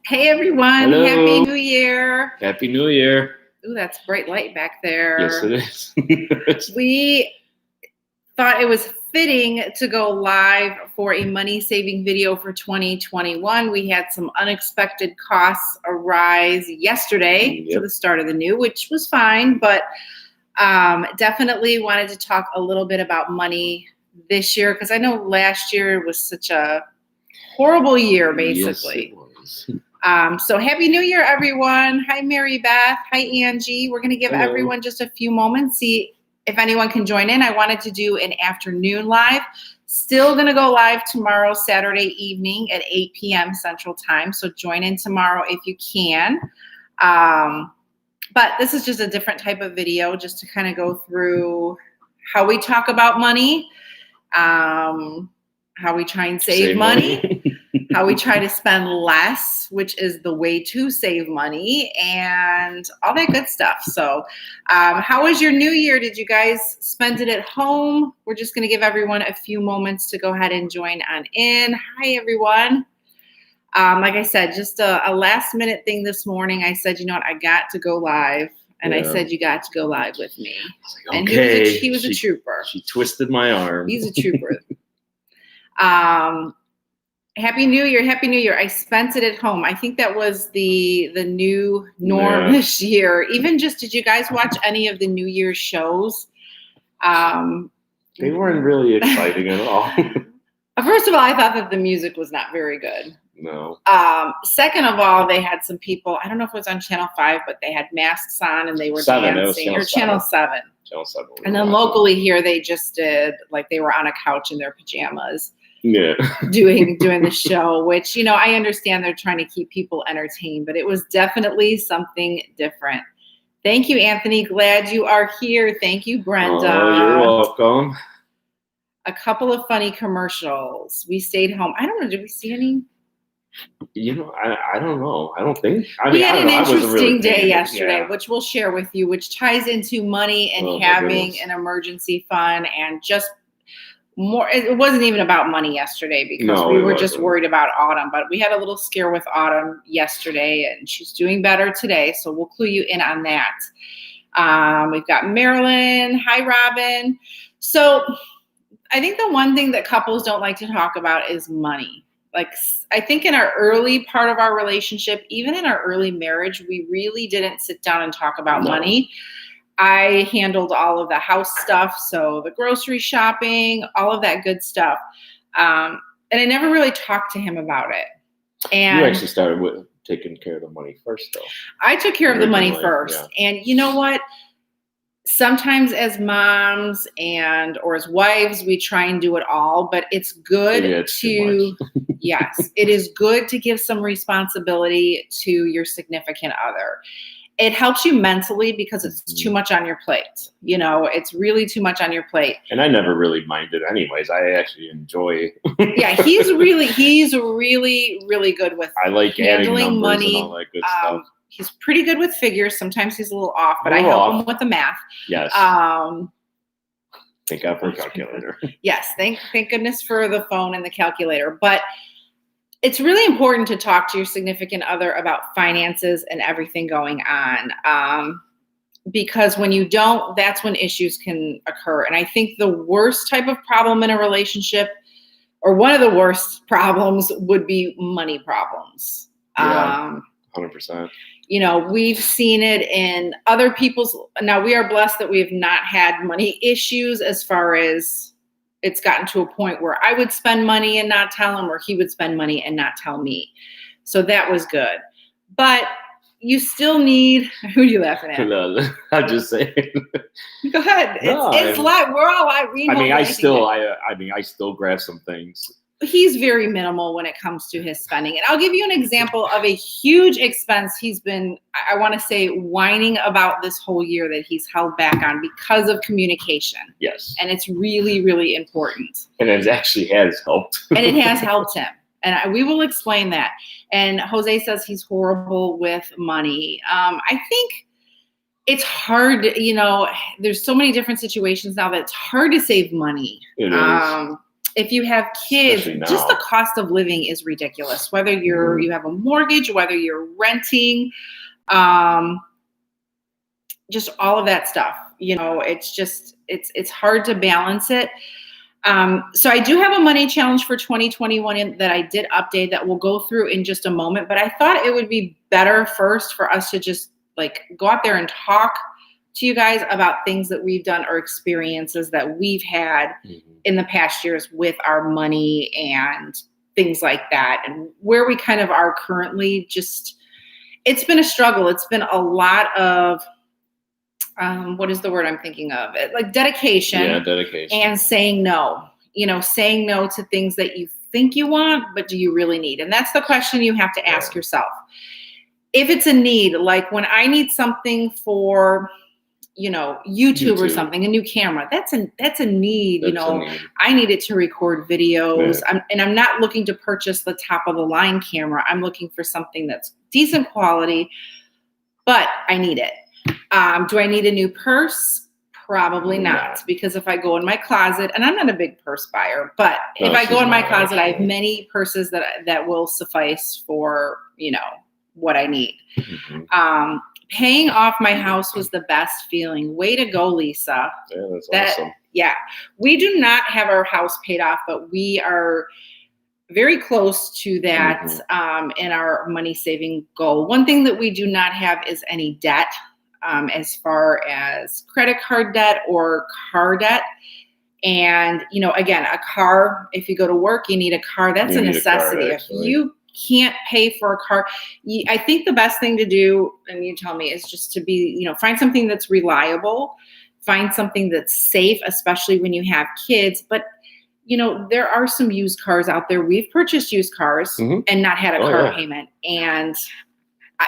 Hey everyone, Hello. Happy New Year. Happy New Year. Ooh, that's bright light back there. Yes, it is. We thought it was fitting to go live for a money-saving video for 2021. We had some unexpected costs arise yesterday to the start of the new, which was fine, but definitely wanted to talk a little bit about money this year because I know last year was such a horrible year, basically. Yes, it was. So Happy New Year, everyone. Hi, Mary Beth. Hi, Angie. We're going to give everyone just a few moments, see if anyone can join in. I wanted to do an afternoon live. Still going to go live tomorrow, Saturday evening at 8 p.m. Central Time. So join in tomorrow if you can. But this is just a different type of video just to kind of go through how we talk about money, how we try and save money. How we try to spend less, which is the way to save money, and all that good stuff. So how was your New Year? Did you guys spend it at home? We're just going to give everyone a few moments to go ahead and join on in. Hi, everyone. Like I said, just a last minute thing this morning. I said, you know what, I got to go live. And I said, you got to go live with me. Like, and okay. he was a trooper. She twisted my arm. He's a trooper. Happy New Year. Happy New Year. I spent it at home. I think that was the new norm this year. Even just, did you guys watch any of the New Year's shows? They weren't really exciting at all. First of all, I thought that the music was not very good. No. Second of all, they had some people, I don't know if it was on Channel 5, but they had masks on and they were dancing. Or Channel 7. Channel 7. And then locally here, they just did, like they were on a couch in their pajamas. Yeah. doing the show, which, you know, I understand they're trying to keep people entertained, but it was definitely something different. Thank you, Anthony. Glad you are here. Thank you, Brenda. Oh, you're welcome. A couple of funny commercials. We stayed home. I don't know. Did we see any? You know, I don't know. I don't think. We had an interesting day yesterday, which we'll share with you, which ties into money and having an emergency fund and just more. It wasn't even about money yesterday because we were just worried about Autumn, but we had a little scare with Autumn yesterday and she's doing better today. So we'll clue you in on that. We've got Marilyn. Hi, Robin. So I think the one thing that couples don't like to talk about is money. Like, I think in our early part of our relationship, even in our early marriage, we really didn't sit down and talk about money. I handled all of the house stuff, so the grocery shopping, all of that good stuff. And I never really talked to him about it. And you actually started with taking care of the money first, though. I took care of the money first. Yeah. And you know what? Sometimes as moms or as wives, we try and do it all, but it's good yes, it is good to give some responsibility to your significant other. It helps you mentally because it's too much on your plate. You know, it's really too much on your plate. And I never really minded anyways. I actually enjoy. Yeah, he's really, really good with handling money. And all that good stuff. He's pretty good with figures. Sometimes he's a little off, but I help him with the math. Yes. Thank God for a calculator. Yes, thank goodness for the phone and the calculator. But it's really important to talk to your significant other about finances and everything going on. Because when you don't, that's when issues can occur. And I think the worst type of problem in a relationship, or one of the worst problems, would be money problems. Yeah, 100%. You know, we've seen it in other people's. Now, we are blessed that we have not had money issues as far as it's gotten to a point where I would spend money and not tell him, or he would spend money and not tell me. So that was good. But you still need, who are you laughing at? No, I'm just saying. Go ahead. It's live. We're all live. I still grab some things. He's very minimal when it comes to his spending. And I'll give you an example of a huge expense he's been, I want to say, whining about this whole year that he's held back on because of communication. Yes. And it's really, really important. And it actually has helped. And it has helped him. And we will explain that. And Jose says he's horrible with money. I think it's hard, you know, there's so many different situations now that it's hard to save money. It is. if you have kids, just the cost of living is ridiculous. Whether you have a mortgage, whether you're renting, just all of that stuff. It's hard to balance it. So I do have a money challenge for 2021 that I did update that we'll go through in just a moment. But I thought it would be better first for us to just go out there and talk to you guys about things that we've done or experiences that we've had in the past years with our money and things like that, and where we kind of are currently. It's been a struggle. It's been a lot of, what is the word I'm thinking of? Dedication. Yeah, dedication. And saying no. Saying no to things that you think you want, but do you really need? And that's the question you have to ask yourself. If it's a need, like when I need something for, YouTube or something, a new camera, that's a need. That's a need. I need it to record videos. Yeah. I'm not looking to purchase the top of the line camera. I'm looking for something that's decent quality, but I need it. Do I need a new purse? Probably not, because if I go in my closet, and I'm not a big purse buyer, but if I go in my closet, I have many purses that will suffice for, what I need. Paying off my house was the best feeling. Way to go, Lisa. Yeah, that's awesome. Yeah. We do not have our house paid off, but we are very close to that in our money saving goal. One thing that we do not have is any debt, as far as credit card debt or car debt. And, again, a car, if you go to work, you need a car. That's a necessity. If you can't pay for a car, I think the best thing to do, and you tell me, is just to be, find something that's reliable, find something that's safe, especially when you have kids. But, there are some used cars out there. We've purchased used cars and not had a car payment. And,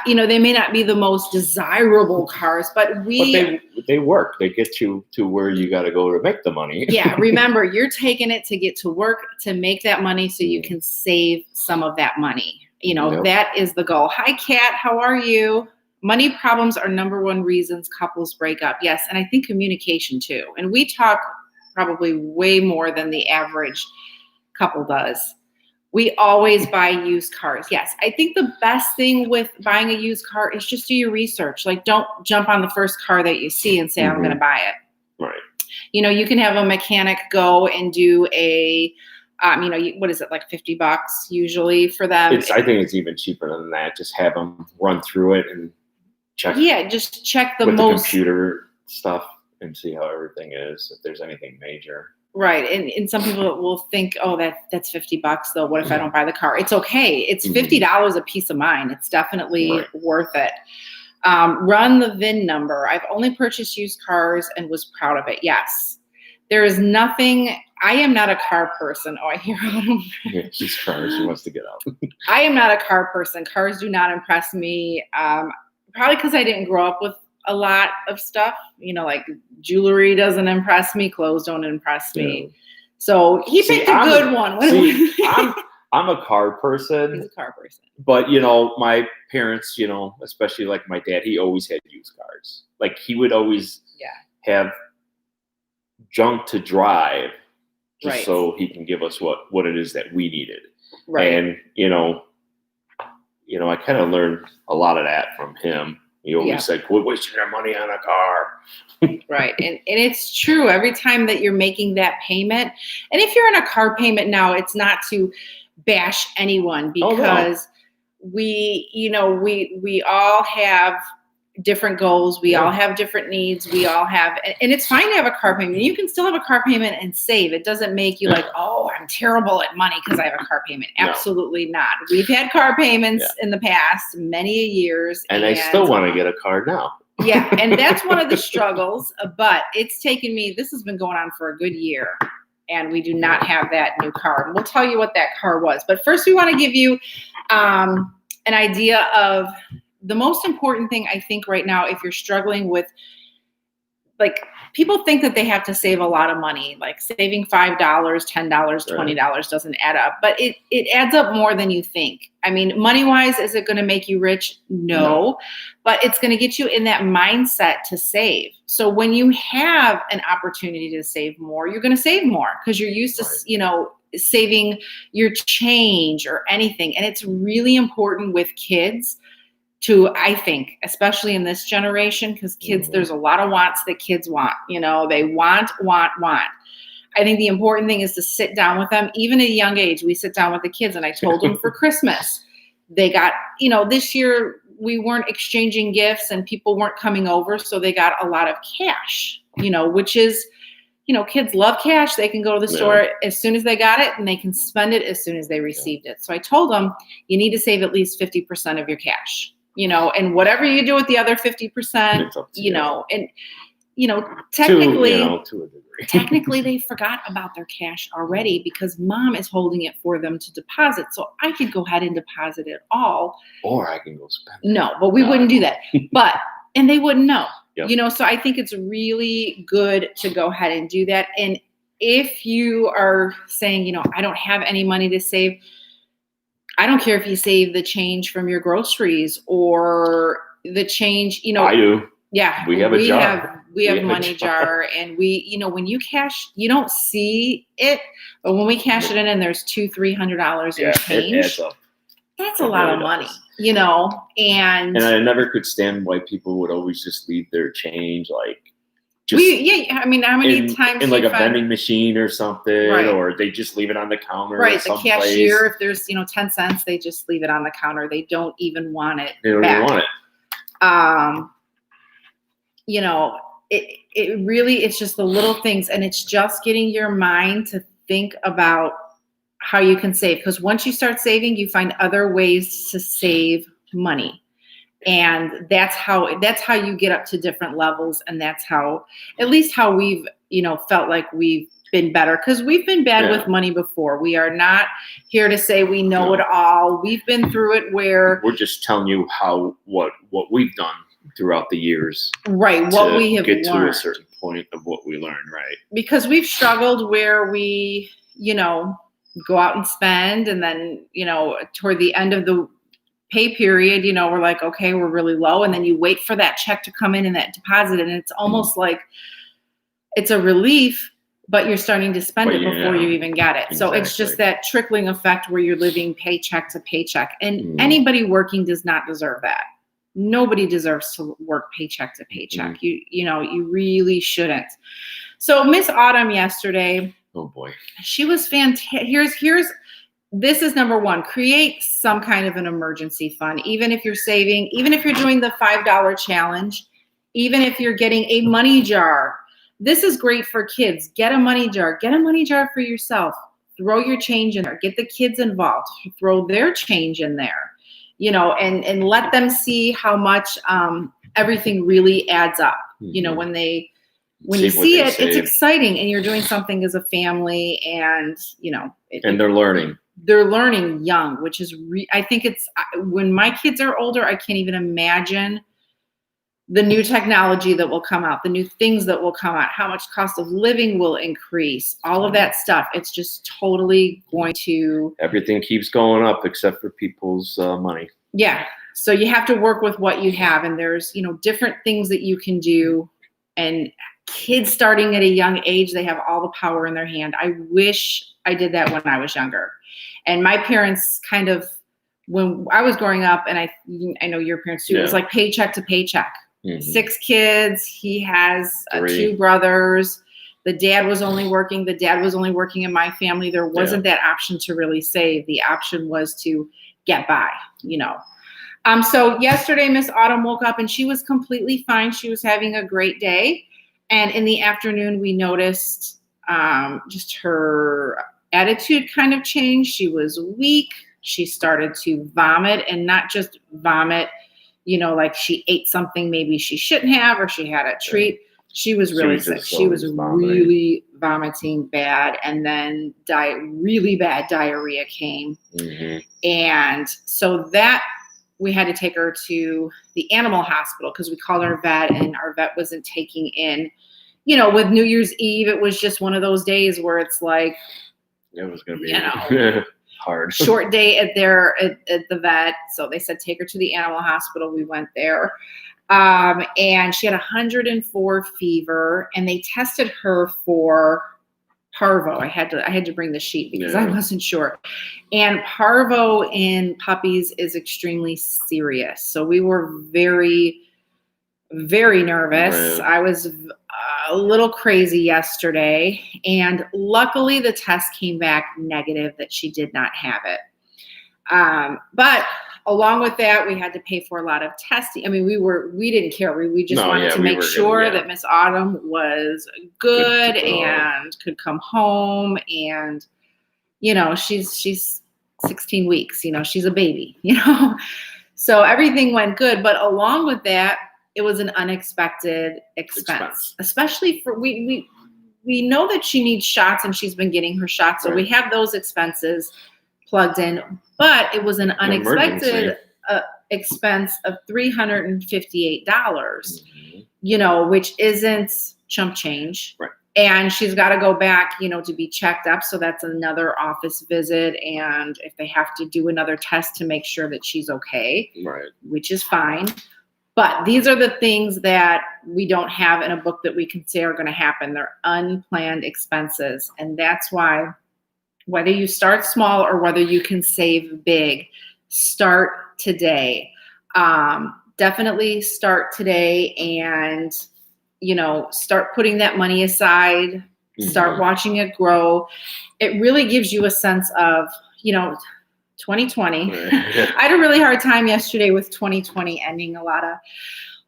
they may not be the most desirable cars, but they work. They get you to where you got to go to make the money. Yeah. Remember, you're taking it to get to work to make that money so you can save some of that money. That is the goal. Hi, Kat. How are you? Money problems are number one reasons couples break up. Yes. And I think communication too. And we talk probably way more than the average couple does. We always buy used cars. Yes. I think the best thing with buying a used car is just do your research. Don't jump on the first car that you see and say, I'm going to buy it. Right. You can have a mechanic go and do a, what is it, like $50 usually for them? I think it's even cheaper than that. Just have them run through it and check. Yeah. Just check the computer stuff and see how everything is, if there's anything major. Right. And some people will think, oh, that's $50 though. What if I don't buy the car? It's okay. It's $50 a piece of mind. It's definitely worth it. Run the VIN number. I've only purchased used cars and was proud of it. Yes. There is nothing. I am not a car person. Oh, I hear Autumn. Yeah, she's cars. She wants to get out. I am not a car person. Cars do not impress me. Probably because I didn't grow up with a lot of stuff, like jewelry doesn't impress me, clothes don't impress me. So he picked a good one. I'm a car person. He's a car person. But my parents, especially like my dad, he always had used cars. Like he would always have junk to drive just so he can give us what it is that we needed. Right. And I kind of learned a lot of that from him. He always said, quit wasting your money on a car. Right. And it's true. Every time that you're making that payment, and if you're in a car payment now, it's not to bash anyone, because we all have different goals. We all have different needs. We all have, and it's fine to have a car payment. You can still have a car payment and save. It doesn't make you like, oh, I'm terrible at money because I have a car payment. Absolutely not. We've had car payments in the past, many years. And I still want to get a car now. Yeah. And that's one of the struggles, but it's taken me, this has been going on for a good year, and we do not have that new car. And we'll tell you what that car was. But first we want to give you an idea of the most important thing, I think, right now, if you're struggling with, people think that they have to save a lot of money, like saving $5, $10, $20 doesn't add up, but it adds up more than you think. I mean, money-wise, is it going to make you rich? No, but it's going to get you in that mindset to save. So when you have an opportunity to save more, you're going to save more because you're used to, saving your change or anything. And it's really important with kids to, I think, especially in this generation, because kids, there's a lot of wants that kids want. They want. I think the important thing is to sit down with them. Even at a young age, we sit down with the kids, and I told them for Christmas, they got, this year we weren't exchanging gifts and people weren't coming over, so they got a lot of cash, which is, kids love cash. They can go to the store as soon as they got it, and they can spend it as soon as they received it. So I told them, you need to save at least 50% of your cash, and whatever you do with the other 50%, technically, to a degree. Technically they forgot about their cash already because mom is holding it for them to deposit. So I could go ahead and deposit it all. Or I can go spend it. No, but we wouldn't do that. And they wouldn't know. Yep. So I think it's really good to go ahead and do that. And if you are saying, I don't have any money to save, I don't care if you save the change from your groceries or the change, I do. Yeah. We have a jar. We have money jar, and when you cash, you don't see it, but when we cash it in and there's $200-$300 in change, it adds up. That's a lot of money, and I never could stand why people would always just leave their change how many times in like a vending machine or something, right. Or they just leave it on the counter. Right, the cashier, if there's 10 cents, they just leave it on the counter. They don't even want it. They don't even want it. It really, it's just the little things, and it's just getting your mind to think about how you can save. Because once you start saving, you find other ways to save money. And that's how you get up to different levels. And that's how, at least how we've, felt like we've been better, because we've been bad with money before. We are not here to say we know it all. We've been through it where we're just telling you what we've done throughout the years, right? What we have get learned. To a certain point of what we learned, right? Because we've struggled where we, go out and spend, and then, toward the end of the pay period, we're like, okay, we're really low, and then you wait for that check to come in and that deposit, and it's almost like it's a relief, but you're starting to spend it before you even get it. Exactly. So it's just that trickling effect where you're living paycheck to paycheck, and anybody working does not deserve that. Nobody deserves to work paycheck to paycheck. You really shouldn't. So Miss Autumn yesterday, oh boy, she was fantastic. This is number one, create some kind of an emergency fund. Even if you're saving, even if you're doing the $5 challenge, even if you're getting a money jar, this is great for kids. Get a money jar for yourself. Throw your change in there, get the kids involved, throw their change in there. And let them see how much everything really adds up. When you see it, it's exciting, and you're doing something as a family, and and they're learning. They're learning young, which is I think it's when my kids are older, I can't even imagine the new technology that will come out, the new things that will come out, how much cost of living will increase, all of that stuff. It's just totally going to... Everything keeps going up except for people's money. Yeah. So you have to work with what you have, and there's, different things that you can do. And kids starting at a young age, they have all the power in their hand. I wish I did that when I was younger. And my parents kind of, when I was growing up, and I know your parents too, it was like paycheck to paycheck. 6 kids. He has 2 brothers. The dad was only working in my family. There wasn't that option to really save. The option was to get by, So yesterday, Miss Autumn woke up and she was completely fine. She was having a great day. And in the afternoon, we noticed just her attitude kind of changed. She was weak. She started to vomit, and not just vomit, like she ate something maybe she shouldn't have, or she had a treat. She was really sick. She was really vomiting bad, and then really bad diarrhea came. And so that we had to take her to the animal hospital because we called our vet, and our vet wasn't taking in, with New Year's Eve, it was just one of those days where it's like, it was going to be hard. Short day at the vet. So they said, take her to the animal hospital. We went there. And she had 104 fever, and they tested her for parvo. I had to bring the sheet because I wasn't sure. And parvo in puppies is extremely serious. So we were very, very nervous. I was a little crazy yesterday, and luckily the test came back negative that she did not have it. But along with that, we had to pay for a lot of testing. I mean, we didn't care. We just wanted to make sure that Miss Autumn was good and could come home. And, you know, she's 16 weeks, you know, she's a baby, you know, so everything went good. But along with that, it was an unexpected expense. Especially for, we know that she needs shots and she's been getting her shots. So we have those expenses plugged in, but it was an unexpected expense of $358, you know, which isn't chump change. Right. And she's got to go back, you know, to be checked up. So that's another office visit. And if they have to do another test to make sure that she's okay, which is fine. But these are the things that we don't have in a book that we can say are going to happen. They're unplanned expenses. And that's why, whether you start small or whether you can save big, start today. Definitely start today, and, you know, start putting that money aside, start watching it grow. It really gives you a sense of, you know, 2020. I had a really hard time yesterday with 2020 ending. A lot of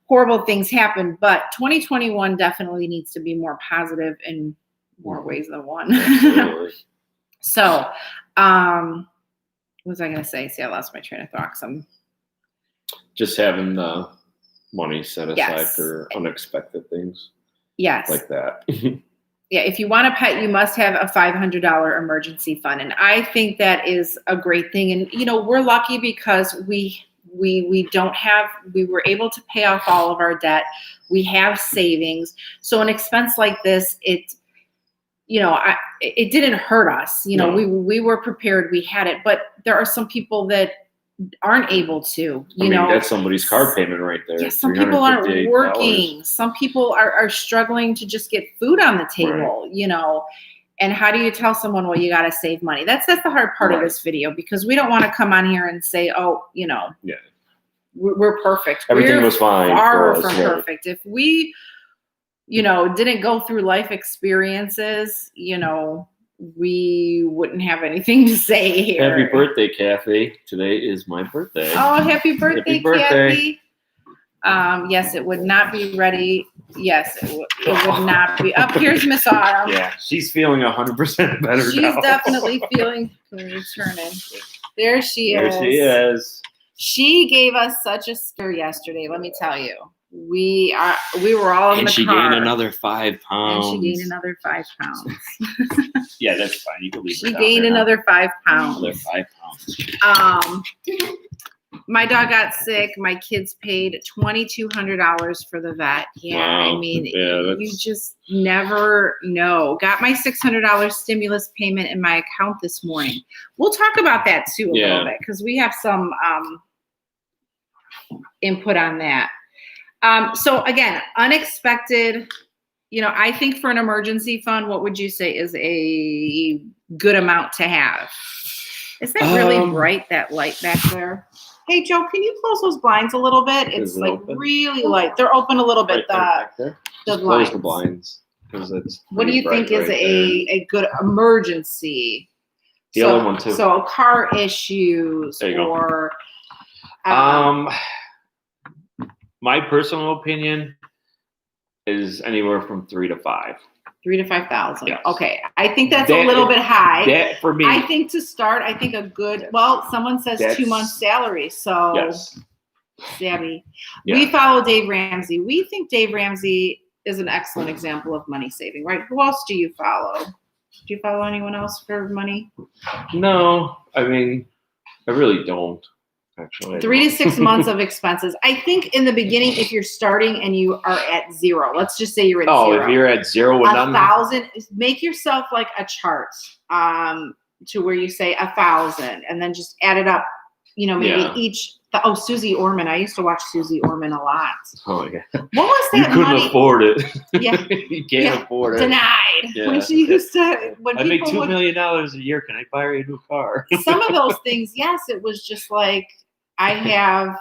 horrible things happened, but 2021 definitely needs to be more positive in more ways than one. So, what was I going to say? See, I lost my train of thought. Just having the money set aside for unexpected things. Like that. Yeah, if you want a pet, you must have a $500 emergency fund. And I think that is a great thing. And, you know, we're lucky because we were able to pay off all of our debt. We have savings. So an expense like this, it didn't hurt us. You know, we were prepared. We had it. But there are some people that aren't able to, you know. That's somebody's car payment right there. Yeah, some people aren't working. Some people are struggling to just get food on the table, you know. And how do you tell someone, well, you got to save money? That's the hard part of this video, because we don't want to come on here and say, oh, you know, we're perfect. Everything was fine. Far from perfect. If we, you know, didn't go through life experiences, you know, we wouldn't have anything to say here. Happy birthday, Kathy. Today is my birthday. Oh, happy birthday, Kathy. Yes, it would not be ready. Yes, it would not be. Up here's Miss Autumn. Yeah, she's feeling 100% better now. She's definitely feeling. Can we turn in? There she is. There she is. She gave us such a scare yesterday. Let me tell you. We were all in the car. And she gained another 5 pounds. And she gained another 5 pounds. Yeah, that's fine. You can leave her down. She gained another 5 pounds. Another 5 pounds. My dog got sick. My kids paid $2,200 for the vet. Yeah, wow. I mean, you just never know. Got my $600 stimulus payment in my account this morning. We'll talk about that too a little bit, because we have some input on that. So again, unexpected, you know, I think for an emergency fund, what would you say is a good amount to have? Is that really bright, that light back there? Hey, Joe, can you close those blinds a little bit? It's like really light. They're open a little bit. The blinds. Close the blinds. It's what do you think is a good emergency? The other one too. So car issues or my personal opinion is anywhere from 3 to 5. 3,000 to 5,000. Yes. Okay, I think that's a little bit high. That for me. I think to start, I think a good. Well, someone says 2 months' salary. So, Sabby, we follow Dave Ramsey. We think Dave Ramsey is an excellent example of money saving, right? Who else do you follow? Do you follow anyone else for money? No, I mean, I really don't. Actually, 3 to 6 months of expenses. I think in the beginning, if you're starting and you are at 0, let's just say you're at 0. If you're at 0, 1,000. Make yourself like a chart to where you say 1,000, and then just add it up maybe each. Susie Orman. I used to watch Susie Orman a lot. Oh yeah. What was that? You couldn't money? afford it. Yeah. You can't afford it. Denied. Yeah. When she used to. When I make $2 million a year. Can I buy you a new car? Some of those things, yes, it was just like I have.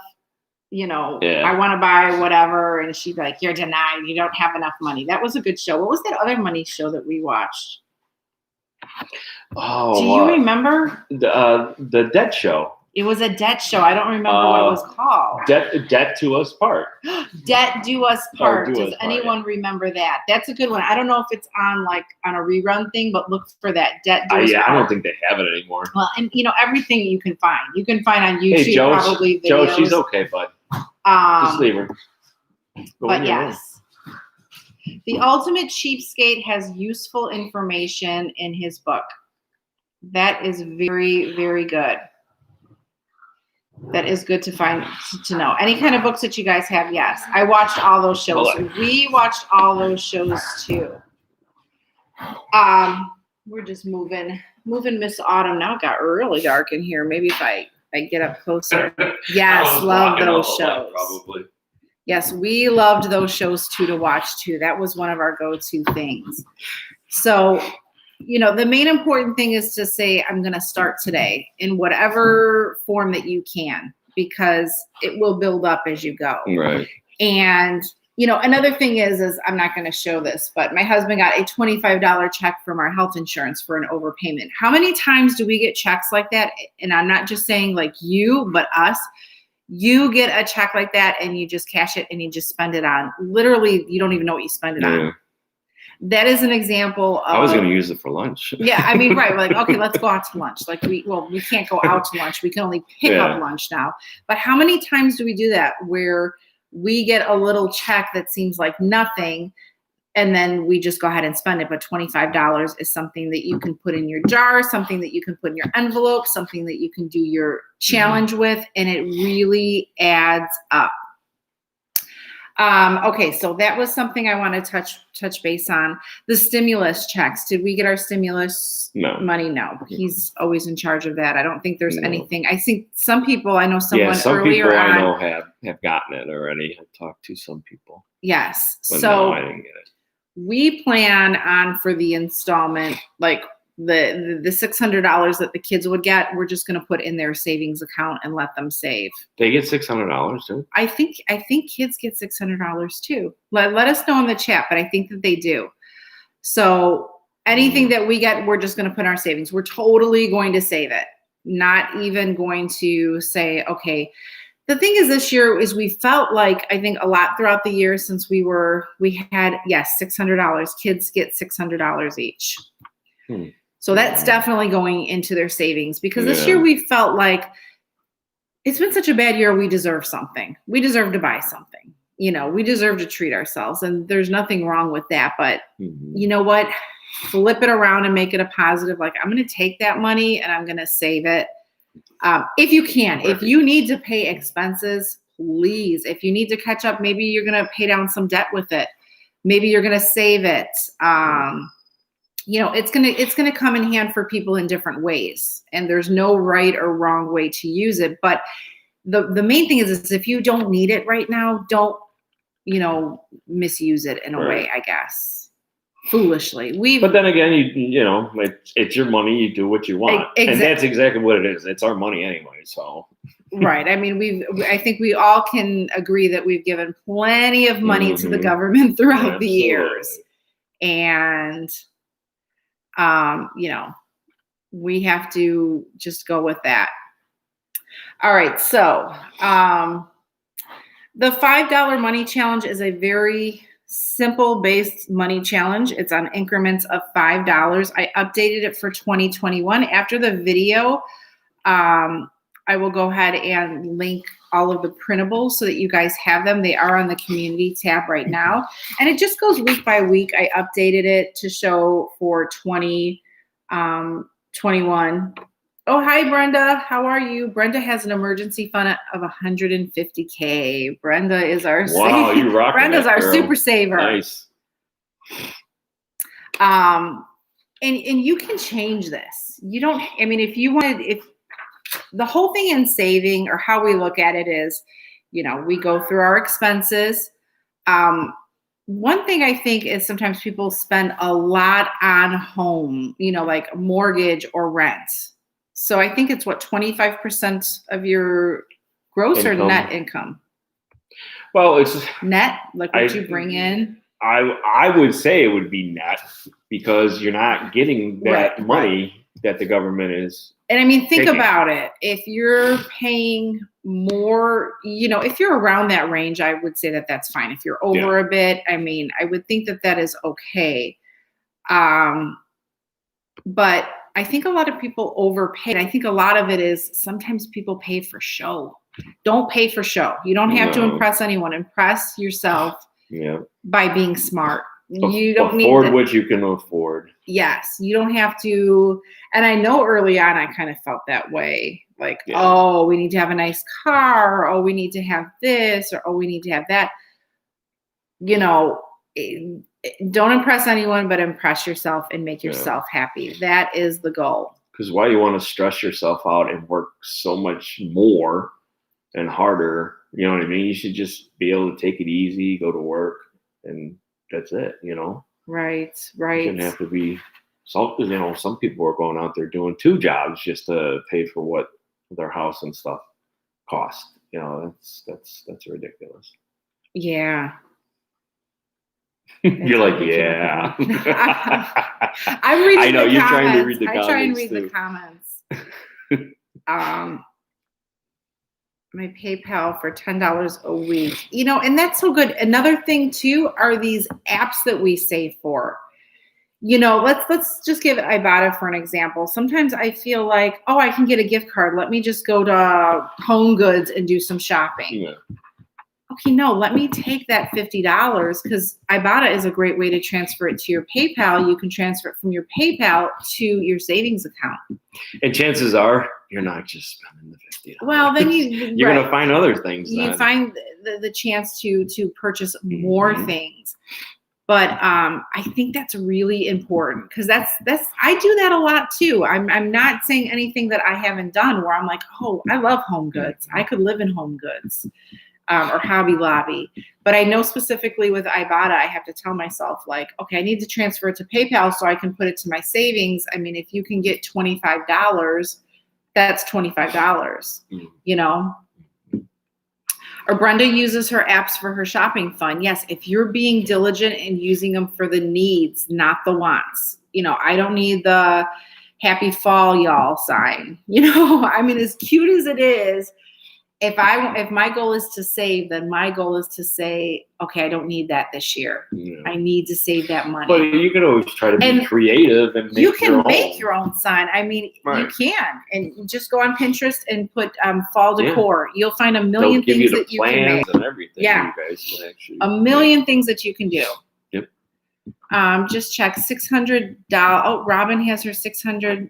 I want to buy whatever, and she'd be like, "You're denied. You don't have enough money." That was a good show. What was that other money show that we watched? Oh, do you remember? The Debt Show. It was a debt show. I don't remember what it was called. Debt Do Us Part. Debt Do Us Part. Do Does Us anyone remember that? That's a good one. I don't know if it's on a rerun thing, but look for that. Debt Do Us Part. I don't think they have it anymore. Well, and everything you can find. You can find on YouTube. Hey, Joe, probably videos. Joe, she's okay, bud. Just leave her. But yes. The Ultimate Cheapskate has useful information in his book. That is very, very good. That is good to find, to know. Any kind of books that you guys have, yes. I watched all those shows. We watched all those shows too. We're just moving Miss Autumn. Now it got really dark in here. Maybe if I get up closer. Yes, love those shows. Probably. Yes, we loved those shows too to watch too. That was one of our go-to things. So, the main important thing is to say, I'm going to start today in whatever form that you can, because it will build up as you go. Right. And, another thing is I'm not going to show this, but my husband got a $25 check from our health insurance for an overpayment. How many times do we get checks like that? And I'm not just saying like you, but us. You get a check like that and you just cash it and you just spend it on. Literally, you don't even know what you spend it on. That is an example of. I was going to use it for lunch. Yeah, I mean, right. We're like, okay, let's go out to lunch. Like we can't go out to lunch. We can only pick up lunch now. But how many times do we do that where we get a little check that seems like nothing, and then we just go ahead and spend it? But $25 is something that you can put in your jar, something that you can put in your envelope, something that you can do your challenge with, and it really adds up. Okay, so that was something I want to touch base on. The stimulus checks. Did we get our stimulus money? No. He's always in charge of that. I don't think there's anything. I think some people, I know someone some earlier people I on, know have gotten it already. I've talked to some people. Yes. But so no, I didn't get it. We plan on, for the installment, like the $600 that the kids would get, we're just going to put in their savings account and let them save. They get $600 too? I think kids get $600 too. Let us know in the chat, but I think that they do. So anything that we get, we're just going to put in our savings. We're totally going to save it. Not even going to say, okay. The thing is, this year is we felt like, I think a lot throughout the year since we had $600. Kids get $600 each. So that's definitely going into their savings, because this year we felt like it's been such a bad year. We deserve something. We deserve to buy something. We deserve to treat ourselves, and there's nothing wrong with that. But you know what? Flip it around and make it a positive. Like, I'm going to take that money and I'm going to save it. If you can, if you need to pay expenses, please. If you need to catch up, maybe you're going to pay down some debt with it. Maybe you're going to save it. It's going to come in hand for people in different ways, and there's no right or wrong way to use it. But the main thing is if you don't need it right now, don't, misuse it in a way, I guess. Foolishly. But then again, it's your money. You do what you want. Exactly. And that's exactly what it is. It's our money anyway. So. Right. I mean, I think we all can agree that we've given plenty of money to the government throughout the years. And, we have to just go with that. All right. So, the $5 money challenge is a very simple based money challenge. It's on increments of $5. I updated it for 2021. After the video, I will go ahead and link all of the printables so that you guys have them. They are on the community tab right now. And it just goes week by week. I updated it to show for 2021. Oh, hi, Brenda. How are you? Brenda has an emergency fund of $150K. Brenda is our you rocking Brenda's that, our girl. super saver. Nice. And you can change this. You don't. I mean, if the whole thing in saving, or how we look at it, is, we go through our expenses. One thing I think is sometimes people spend a lot on home, like mortgage or rent. So I think it's 25% of your gross income. Or net income? Well, it's net, like what you bring in. I would say it would be net, because you're not getting that money that the government is. And I mean, think about it. If you're paying more, if you're around that range, I would say that that's fine. If you're over a bit, I mean, I would think that is okay. But I think a lot of people overpay. I think a lot of it is sometimes people pay for show. Don't pay for show. You don't have to impress anyone. Impress yourself by being smart. You don't need to afford what you can afford. Yes, you don't have to. And I know early on I kind of felt that way. Like, oh, we need to have a nice car. Oh, we need to have this, or oh, we need to have that. Don't impress anyone, but impress yourself and make yourself happy. That is the goal. Because why you want to stress yourself out and work so much more and harder? You know what I mean? You should just be able to take it easy, go to work, and that's it. Right. You shouldn't have to be. Some people are going out there doing 2 jobs just to pay for what their house and stuff cost. That's ridiculous. Yeah. You're like, yeah. I'm reading. I know the you're comments. trying to read the comments. I try and read the comments. My PayPal for $10 a week. And that's so good. Another thing too are these apps that we save for. Let's just give Ibotta for an example. Sometimes I feel like, oh, I can get a gift card. Let me just go to Home Goods and do some shopping. Yeah. Okay, no, let me take that $50, because Ibotta is a great way to transfer it to your PayPal. You can transfer it from your PayPal to your savings account. And chances are you're not just spending the $50. Well, then you're going to find other things. You find the chance to purchase more things. But I think that's really important, because that's I do that a lot too. I'm not saying anything that I haven't done where I'm like, oh, I love Home Goods. I could live in Home Goods. Or Hobby Lobby. But I know specifically with Ibotta, I have to tell myself, like, okay, I need to transfer it to PayPal so I can put it to my savings. I mean, if you can get $25, that's $25, Or Brenda uses her apps for her shopping fun. Yes, if you're being diligent and using them for the needs, not the wants. I don't need the happy fall y'all sign. I mean, as cute as it is, if my goal is to save, then my goal is to say, okay, I don't need that this year. Yeah. I need to save that money. But you can always try to be creative and make your own sign. I mean, you can, and just go on Pinterest and put fall decor. Yeah. You'll find a million things that you can make. And everything. Yeah, you guys can actually a million things that you can do. Yep. Just check $600. Oh, Robin has her $600.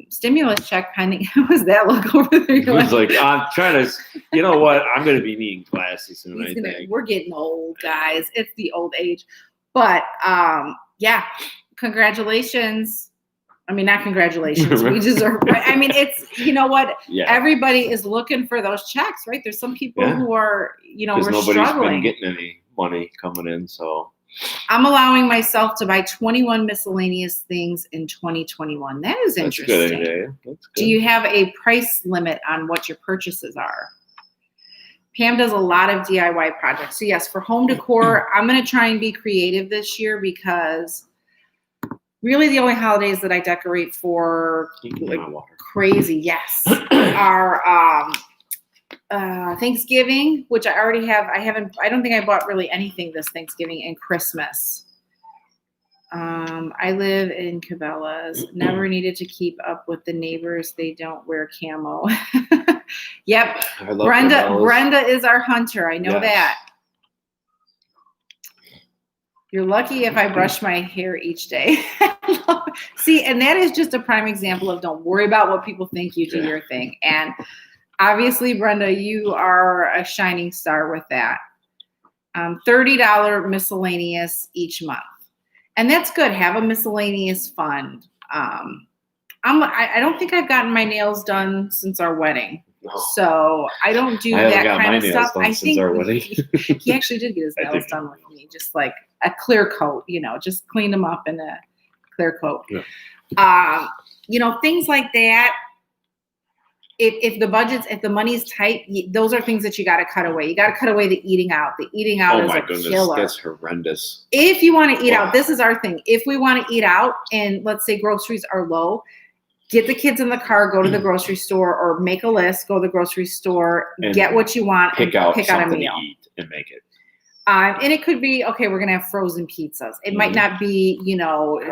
Stimulus check pending. How was that look over there? It was like, I'm trying to, you know what? I'm going to be needing glasses soon, I think. We're getting old, guys. It's the old age. But, yeah, congratulations. I mean, not congratulations. We deserve, I mean, it's, you know what? Yeah. Everybody is looking for those checks, right? There's some people who are, we're struggling. Nobody's been getting any money coming in, so. I'm allowing myself to buy 21 miscellaneous things in 2021. That is interesting. That's a good idea. That's good. Do you have a price limit on what your purchases are? Pam does a lot of DIY projects. So yes, for home decor, I'm going to try and be creative this year, because really the only holidays that I decorate for crazy, yes, are Thanksgiving, which I already have. I don't think I bought really anything this Thanksgiving, and Christmas. I live in Cabela's. Never needed to keep up with the neighbors. They don't wear camo. Yep. Brenda is our hunter. I know that. You're lucky if I brush my hair each day. See, and that is just a prime example of don't worry about what people think, you do your thing. And obviously, Brenda, you are a shining star with that. $30 miscellaneous each month. And that's good. Have a miscellaneous fund. I don't think I've gotten my nails done since our wedding. No. So I don't do that kind of stuff. I think our wedding. He actually did get his nails done with me, just like a clear coat, just cleaned them up in a clear coat. Yeah. Things like that. If the money's tight, those are things that you got to cut away. You got to cut away the eating out. The eating out is a killer. That's horrendous. If you want to eat out, this is our thing. If we want to eat out and let's say groceries are low, get the kids in the car, go to the grocery store or make a list, go to the grocery store, and get what you want, pick out a meal. To eat and make it. And it could be, okay, we're going to have frozen pizzas. It might not be,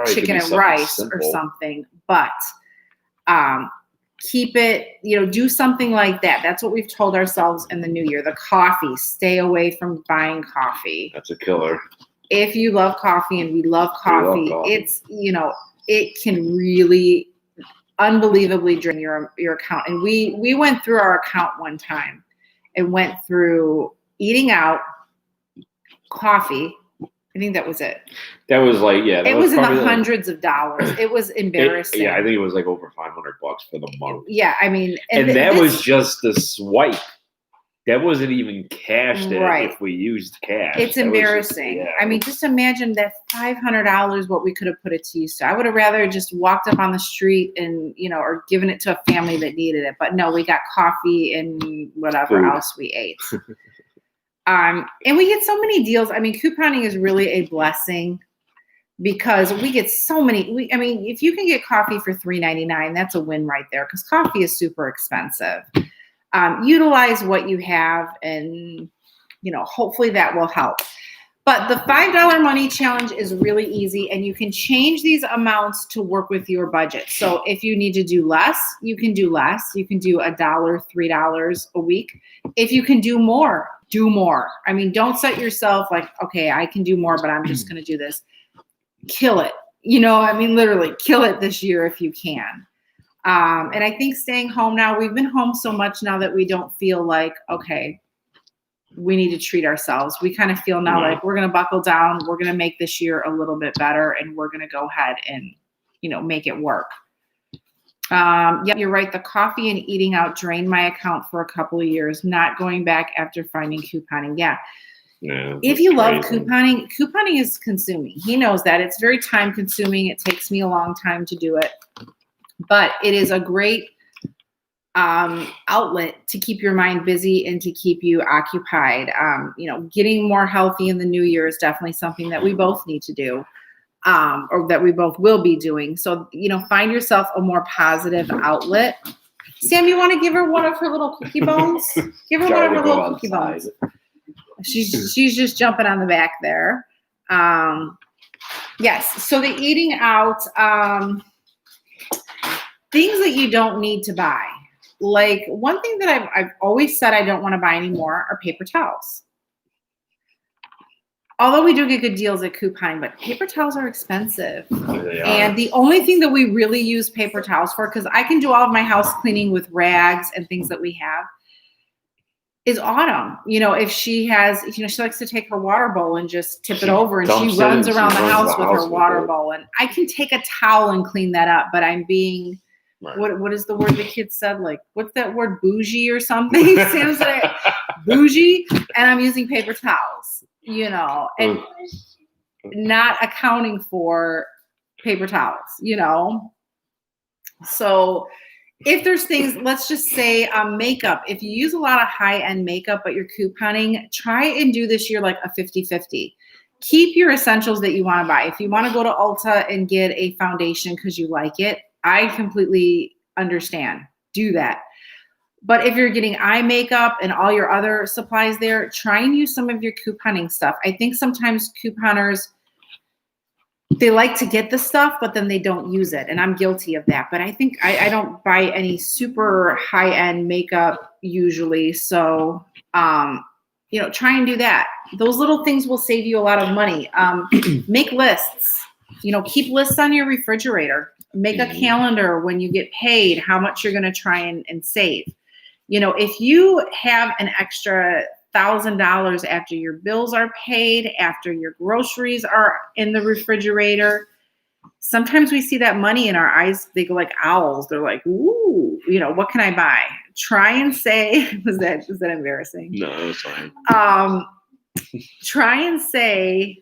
chicken and rice simple. Or something, but keep it, do something like that. That's what we've told ourselves in the new year. The coffee, stay away from buying coffee. That's a killer. If you love coffee and we love coffee, it's, it can really unbelievably drain your account. And we went through our account one time and went through eating out, coffee. I think that was it. That was like, it was in the hundreds of dollars. It was embarrassing. I think it was like over $500 for the month. Yeah, I mean, and that was just the swipe. That wasn't even cash. If we used cash, it's embarrassing. I mean, just imagine that $500. What we could have put it to use. So I would have rather just walked up on the street and or given it to a family that needed it. But no, we got coffee and whatever else we ate. And we get so many deals. I mean, couponing is really a blessing because we get so many. If you can get coffee for $3.99, that's a win right there because coffee is super expensive. Utilize what you have and, hopefully that will help. But the $5 money challenge is really easy and you can change these amounts to work with your budget. So if you need to do less, you can do less. You can do $1, $3 a week. If you can do more, do more. I mean, don't set yourself like, okay, I can do more, but I'm just going to do this. Kill it. Literally kill it this year if you can. And I think staying home now, we've been home so much now that we don't feel like, okay, we need to treat ourselves. We kind of feel now like we're going to buckle down. We're going to make this year a little bit better and we're going to go ahead and, make it work. You're right. The coffee and eating out drained my account for a couple of years, not going back after finding couponing. Yeah. If you love couponing is consuming. He knows that. It's very time consuming. It takes me a long time to do it. But it is a great outlet to keep your mind busy and to keep you occupied. Getting more healthy in the new year is definitely something that we both need to do, or that we both will be doing. So, find yourself a more positive outlet. Sam, you want to give her one of her little cookie bones? Give her one of her little cookie bones. She's just jumping on the back there. Yes. So the eating out, things that you don't need to buy. Like one thing that I've always said I don't want to buy anymore are paper towels. Although we do get good deals at couponing, but paper towels are expensive. And the only thing that we really use paper towels for, because I can do all of my house cleaning with rags and things that we have, is Autumn. If she has, she likes to take her water bowl and just tip it over and she runs around the house with her water bowl. And I can take a towel and clean that up, but I'm being... Right. What is the word the kids said? Like, what's that word? Bougie or something? Sam said bougie. And I'm using paper towels, and not accounting for paper towels, So if there's things, let's just say makeup. If you use a lot of high-end makeup, but you're couponing, try and do this year like a 50-50. Keep your essentials that you want to buy. If you want to go to Ulta and get a foundation because you like it, I completely understand. Do that. But if you're getting eye makeup and all your other supplies there, try and use some of your couponing stuff. I think sometimes couponers, they like to get the stuff, but then they don't use it. And I'm guilty of that. But I think I don't buy any super high-end makeup usually. So, try and do that. Those little things will save you a lot of money. Make lists. Keep lists on your refrigerator. Make a calendar when you get paid, how much you're going to try and save. If you have an extra $1,000 after your bills are paid, after your groceries are in the refrigerator, sometimes we see that money in our eyes, they go like owls. They're like, ooh, what can I buy? Try and say, was that embarrassing? No, it was fine. Try and say